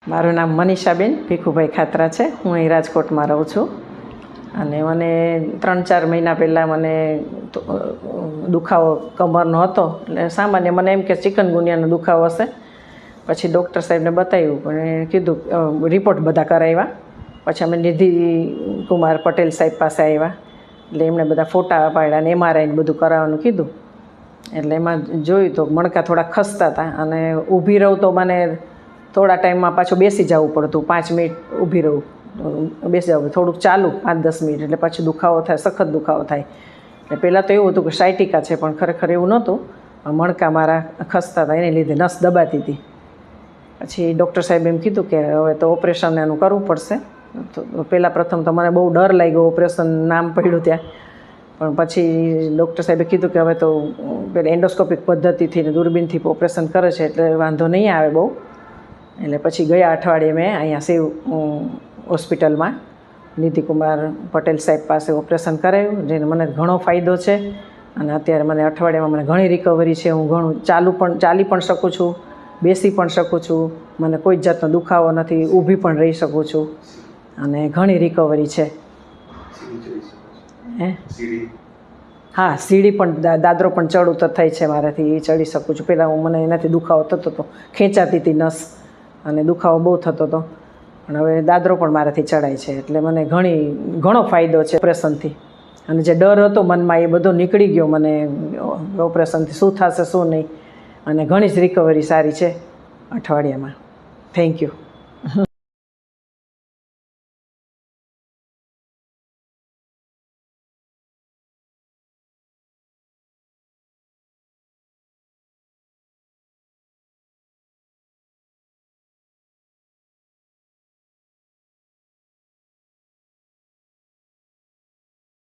મારું નામ મનીષાબેન ભીખુભાઈ ખાતરા છે. હું અહીં રાજકોટમાં રહું છું અને મને 3-4 મહિના પહેલાં મને દુખાવો કમરનો હતો. એટલે સામાન્ય મને એમ કે ચિકનગુનિયાનો દુખાવો હશે. પછી ડૉક્ટર સાહેબને બતાવ્યું, પણ કીધું રિપોર્ટ બધા કરાવ્યા. પછી અમે નિધિ કુમાર પટેલ સાહેબ પાસે આવ્યા. એટલે એમણે બધા ફોટા પાડ્યા અને MRI ને બધું કરાવવાનું કીધું. એટલે એમાં જોયું તો મણકા થોડા ખસતા હતા અને ઊભી રહું તો મને થોડા ટાઈમમાં પાછું બેસી જવું પડતું. 5 મિનિટ ઊભી રહું, બેસી જવું, થોડુંક ચાલું 5-10 મિનિટ, એટલે પછી દુખાવો થાય, સખત દુખાવો થાય. એટલે પહેલાં તો એવું હતું કે સાયટિકા છે, પણ ખરેખર એવું નહોતું. મણકા મારા ખસતા હતા, એને લીધે નસ દબાતી હતી. પછી ડૉક્ટર સાહેબે એમ કીધું કે હવે તો ઓપરેશન એનું કરવું પડશે. તો પ્રથમ તો મને બહુ ડર લાગ્યો, ઓપરેશન નામ પડ્યું ત્યાં. પણ પછી ડૉક્ટર સાહેબે કીધું કે હવે તો પેલા એન્ડોસ્કોપિક પદ્ધતિથી ને દૂરબીનથી ઓપરેશન કરે છે એટલે વાંધો નહીં આવે બહુ. એટલે પછી ગયા અઠવાડિયે મેં અહીંયા શિવ હોસ્પિટલમાં નિધિકુમાર પટેલ સાહેબ પાસે ઓપરેશન કરાવ્યું, જેને મને ઘણો ફાયદો છે. અને અત્યારે મને અઠવાડિયામાં મને ઘણી રિકવરી છે. હું ઘણું ચાલી પણ શકું છું, બેસી પણ શકું છું. મને કોઈ જાતનો દુખાવો નથી, ઊભી પણ રહી શકું છું અને ઘણી રિકવરી છે. હા, સીડી પણ દાદરો પણ ચડ ઉતર થાય છે મારાથી, એ ચડી શકું છું. પહેલાં મને એનાથી દુખાવો થતો હતો, ખેંચાતી હતી નસ અને દુખાવો બહુ થતો હતો. પણ હવે દાદરો પણ મારાથી ચડાય છે. એટલે મને ઘણો ફાયદો છે ઓપરેશનથી. અને જે ડર હતો મનમાં એ બધો નીકળી ગયો મને ઓપરેશનથી, શું થશે શું નહીં. અને ઘણી જ રિકવરી સારી છે અઠવાડિયામાં. Thank you.